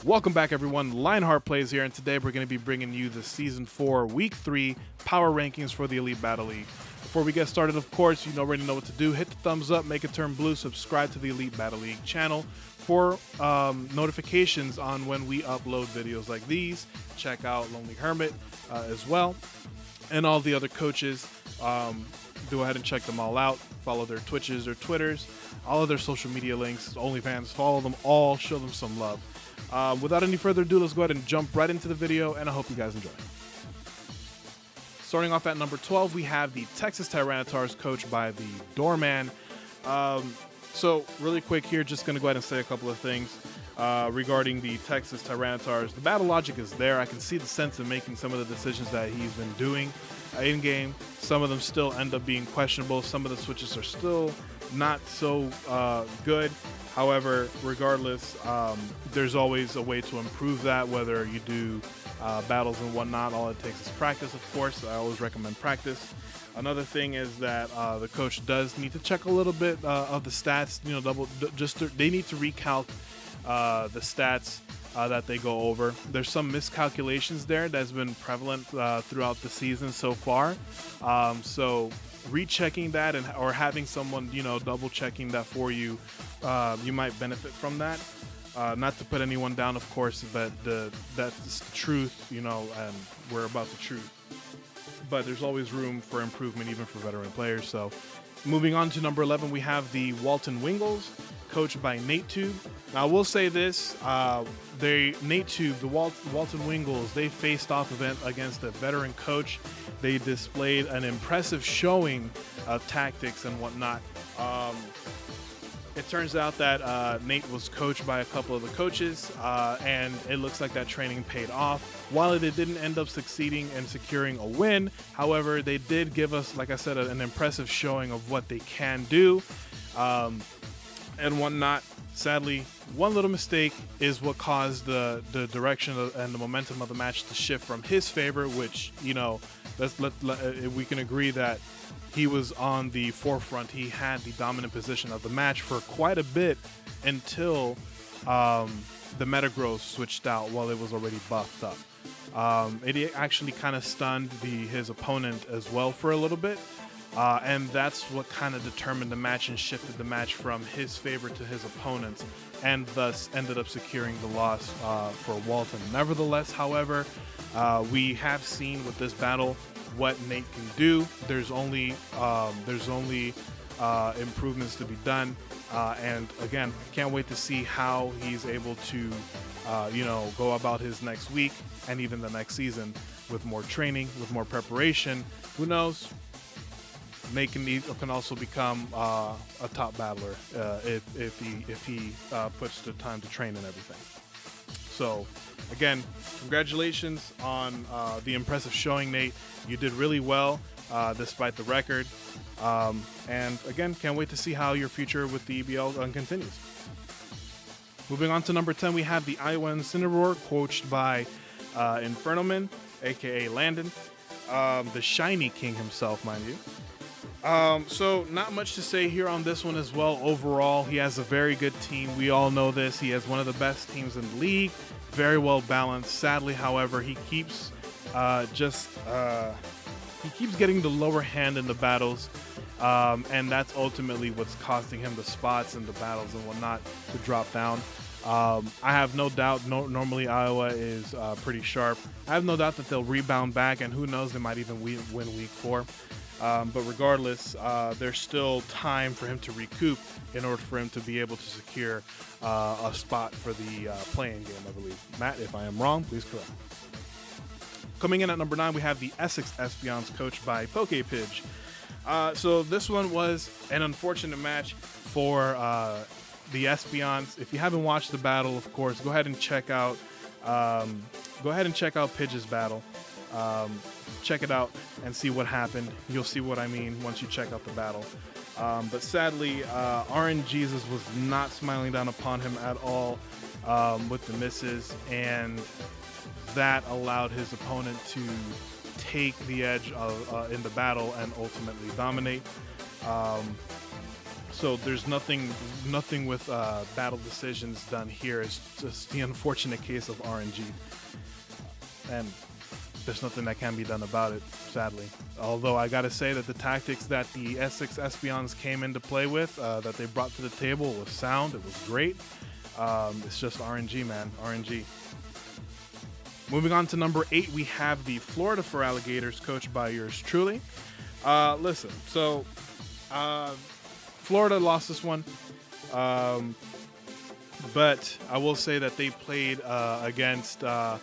Welcome back, everyone. Lionheart Plays here, and today we're going to be bringing you the Season 4, Week 3 Power Rankings for the Elite Battle League. Before we get started, of course, you already know what to do. Hit the thumbs up, make it turn blue, subscribe to the Elite Battle League channel for notifications on when we upload videos like these. Check out Lonely Hermit as well, and all the other coaches. Go ahead and check them all out. Follow their Twitches, their Twitters, all of their social media links, OnlyFans. Follow them all, show them some love. Without any further ado, let's go ahead and jump right into the video, and I hope you guys enjoy. Starting off at number 12, we have the Texas Tyrannotars, coached by the Doorman. So really quick here, just going to go ahead and say a couple of things regarding the Texas Tyrannotars. The battle logic is there. I can see the sense in making some of the decisions that he's been doing in-game. Some of them still end up being questionable. Some of the switches are still not so good. However, regardless, there's always a way to improve that, whether you do battles and whatnot. All it takes is practice, of course. I always recommend practice. Another thing is that the coach does need to check a little bit of the stats. You know, they need to recalc the stats that they go over. There's some miscalculations there that's been prevalent throughout the season so far. So rechecking that or having someone, you know, double checking that for you, you might benefit from that. Not to put anyone down, of course, but that's the truth, you know, and we're about the truth. But there's always room for improvement, even for veteran players. So moving on to number 11, we have the Walton Wingles, coached by Nate Tube. Now, I will say this, Nate Tube, the Walton Wingles, they faced off against a veteran coach. They displayed an impressive showing of tactics and whatnot. It turns out that Nate was coached by a couple of the coaches, and it looks like that training paid off. While it didn't end up succeeding and securing a win, however, they did give us, like I said, an impressive showing of what they can do and whatnot. Sadly, one little mistake is what caused the direction and the momentum of the match to shift from his favor, which, you know, we can agree that he was on the forefront. He had the dominant position of the match for quite a bit until the Metagross switched out while it was already buffed up. It actually kind of stunned his opponent as well for a little bit. And that's what kind of determined the match and shifted the match from his favor to his opponent's, and thus ended up securing the loss for Walton. Nevertheless, however, we have seen with this battle what Nate can do. There's only improvements to be done, and again, can't wait to see how he's able to you know, go about his next week and even the next season with more training, with more preparation. Who knows? Nate can also become a top battler if he puts the time to train and everything. So again, congratulations on the impressive showing, Nate. You did really well despite the record. And again, can't wait to see how your future with the EBL continues. Moving on to number 10, we have the Iowa Incineroar, coached by Infernoman, aka Landon, the Shiny King himself, mind you. So not much to say here on this one as well. Overall, he has a very good team. We all know this. He has one of the best teams in the league. Very well balanced. Sadly, however, he keeps getting the lower hand in the battles. And that's ultimately what's costing him the spots and the battles and whatnot to drop down. I have no doubt, normally Iowa is pretty sharp. I have no doubt that they'll rebound back, and who knows, they might even win week 4. But regardless, there's still time for him to recoup in order for him to be able to secure a spot for the playing game, I believe. Matt, if I am wrong, please correct. Coming in at number 9, we have the Essex Espions, coached by PokePidge. So this one was an unfortunate match for the Espions. If you haven't watched the battle, of course, go ahead and check out Pidge's battle. Check it out and see what happened. You'll see what I mean once you check out the battle. But sadly, RNGesus was not smiling down upon him at all with the misses, and that allowed his opponent to take the edge in the battle and ultimately dominate. So there's nothing with battle decisions done here. It's just the unfortunate case of RNG, and there's nothing that can be done about it, sadly. Although I gotta say that the tactics that the Essex Espions came into play with, that they brought to the table, was sound. It was great. It's just RNG, man. RNG. Moving on to number 8, we have the Florida for Alligators, coached by yours truly. Listen, so Florida lost this one, but I will say that they played against the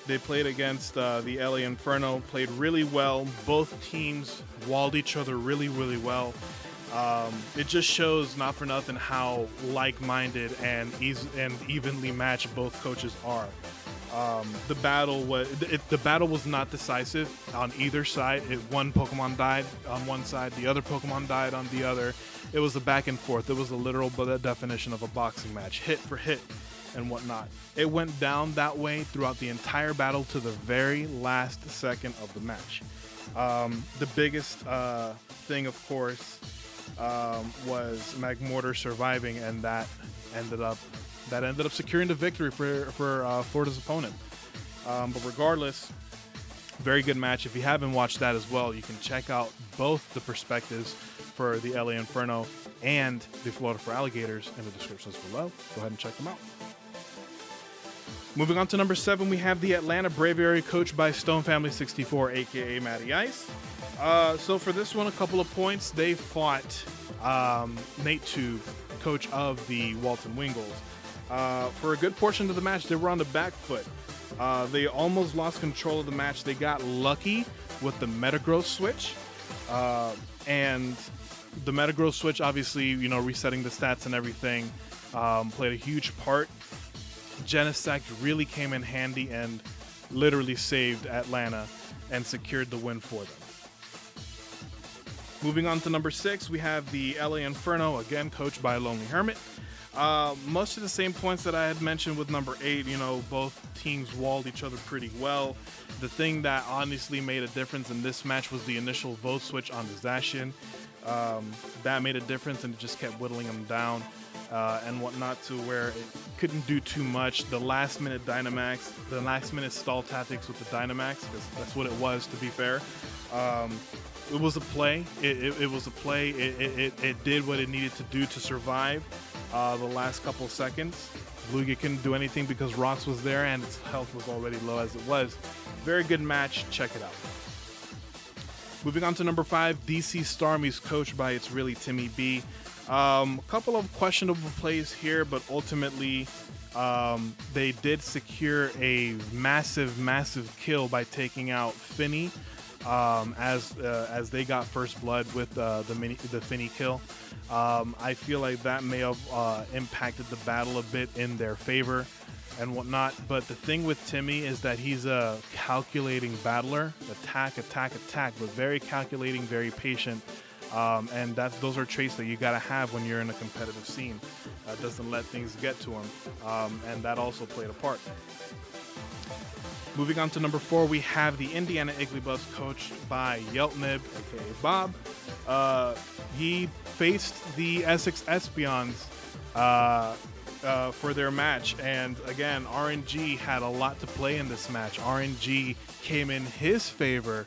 LA Inferno, played really well. Both teams walled each other really, really well. It just shows, not for nothing, how like-minded and evenly matched both coaches are. The battle was not decisive on either side. One Pokemon died on one side, the other Pokemon died on the other. It was a back and forth. It was a literal definition of a boxing match, hit for hit and whatnot. It went down that way throughout the entire battle to the very last second of the match. The biggest thing, of course, was Magmortar surviving, and that ended up securing the victory for Florida's opponent. But regardless, very good match. If you haven't watched that as well, you can check out both the perspectives for the LA Inferno and the Florida for Alligators in the descriptions below. Go ahead and check them out. Moving on to number 7, we have the Atlanta Braviary, coached by Stone Family 64, aka Matty Ice. So for this one, a couple of points. They fought Nate Tube, coach of the Walton Wingles. For a good portion of the match, they were on the back foot. They almost lost control of the match. They got lucky with the Metagross switch. And the Metagross switch, obviously, resetting the stats and everything, played a huge part. Genesect really came in handy and literally saved Atlanta and secured the win for them. Moving on to number 6, we have the LA Inferno, again coached by Lonely Hermit. Most of the same points that I had mentioned with number 8. Both teams walled each other pretty well. The thing that honestly made a difference in this match was the initial vote switch on the Zacian. That made a difference, and it just kept whittling them down and whatnot, to where it couldn't do too much. The last minute Dynamax, the last minute stall tactics with the Dynamax, because that's what it was, to be fair. It was a play. It was a play. It did what it needed to do to survive the last couple seconds. Lugia couldn't do anything because Rox was there and its health was already low as it was. Very good match. Check it out. Moving on to number 5, DC Starmie's, coached by It's Really Timmy B. A couple of questionable plays here, but ultimately they did secure a massive kill by taking out Finny. As they got first blood with the Finny kill. I feel like that may have impacted the battle a bit in their favor and whatnot. But the thing with Timmy is that he's a calculating battler, attack, but very calculating, very patient. And those are traits that you gotta have when you're in a competitive scene. Doesn't let things get to him, and that also played a part. Moving on to number 4, we have the Indiana Igglybuffs, coached by Yeltnib, aka Bob. He faced the Essex Espions for their match, and again, RNG had a lot to play in this match. RNG came in his favor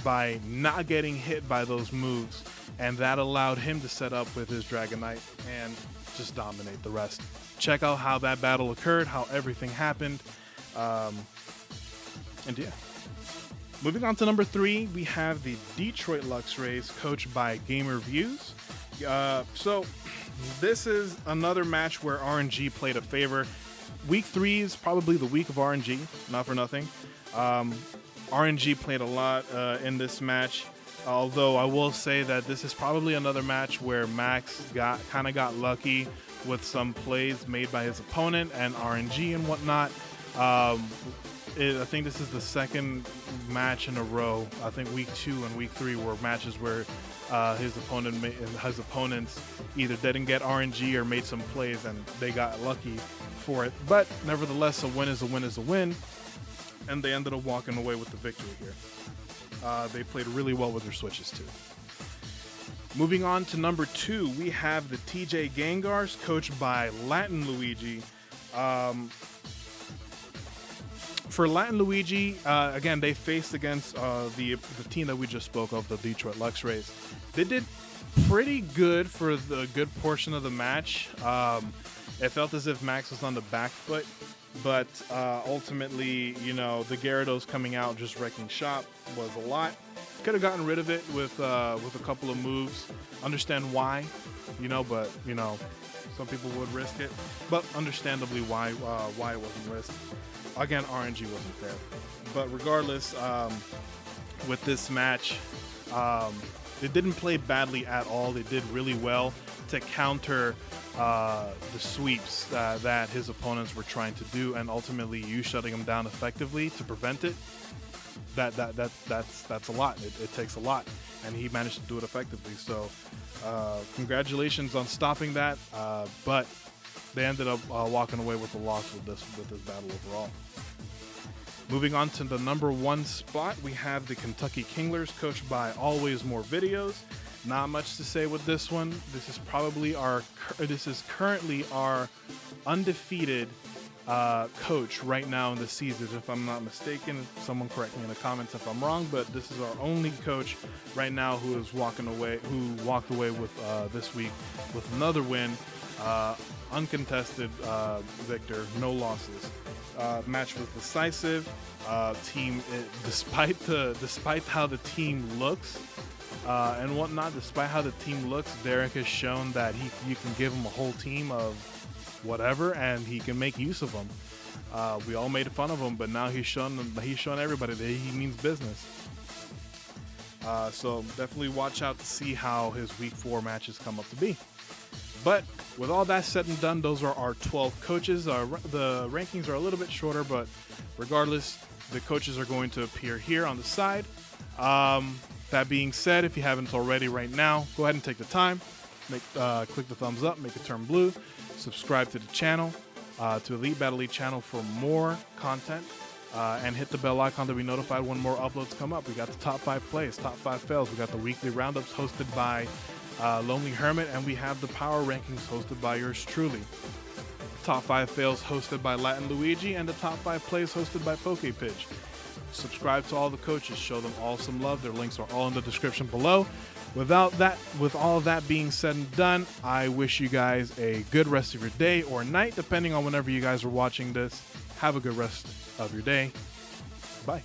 by not getting hit by those moves, and that allowed him to set up with his Dragonite and just dominate the rest. Check out how that battle occurred, how everything happened. And yeah. Moving on to number 3, we have the Detroit Lux Rays, coached by Gamer Views. So this is another match where RNG played a favor. Week 3 is probably the week of RNG, not for nothing. RNG played a lot in this match, although I will say that this is probably another match where Max kind of got lucky with some plays made by his opponent and RNG and whatnot. I think this is the second match in a row. I think week 2 and week 3 were matches where his opponents either didn't get RNG or made some plays and they got lucky for it. But nevertheless, a win is a win is a win, and they ended up walking away with the victory here. They played really well with their switches too. Moving on to number 2, we have the TJ Gangars, coached by Latin Luigi. For Latin Luigi, again, they faced against the team that we just spoke of, the Detroit Lux Rays. They did pretty good for the good portion of the match. It felt as if Max was on the back foot, but ultimately, you know, the Gyarados coming out just wrecking shop was a lot. Could have gotten rid of it with a couple of moves. Understand why, you know, but you know, some people would risk it. But understandably, why it wasn't risked. Again, RNG wasn't there. But regardless, with this match, they didn't play badly at all. They did really well to counter the sweeps that his opponents were trying to do, and ultimately you shutting them down effectively to prevent it. That's a lot. It takes a lot, and he managed to do it effectively. So, congratulations on stopping that. But they ended up walking away with the loss with this battle overall. Moving on to the number 1 spot, we have the Kentucky Kinglers, coached by Always More Videos. Not much to say with this one. This is currently our undefeated coach right now in the season, if I'm not mistaken. Someone correct me in the comments if I'm wrong, but this is our only coach right now who walked away with this week with another win, uncontested victor, no losses. Match was decisive. Despite how the team looks and whatnot, despite how the team looks, Derek has shown that you can give him a whole team of whatever, and he can make use of them. We all made fun of him, but now he's shown everybody that he means business. So definitely watch out to see how his week 4 matches come up to be. But with all that said and done, those are our 12 coaches. The rankings are a little bit shorter, but regardless, the coaches are going to appear here on the side. That being said, if you haven't already right now, go ahead and take the time, click the thumbs up, make it turn blue, subscribe to the channel, to Elite Battle League channel for more content, and hit the bell icon to be notified when more uploads come up. We got the top 5 plays, top 5 fails. We got the weekly roundups hosted by Lonely Hermit, and we have the power rankings hosted by yours truly. Top 5 fails hosted by Latin Luigi, and the top 5 plays hosted by PokePidge. Subscribe to all the coaches, show them all some love. Their links are all in the description below. With all of that being said and done, I wish you guys a good rest of your day or night, depending on whenever you guys are watching this. Have a good rest of your day. Bye.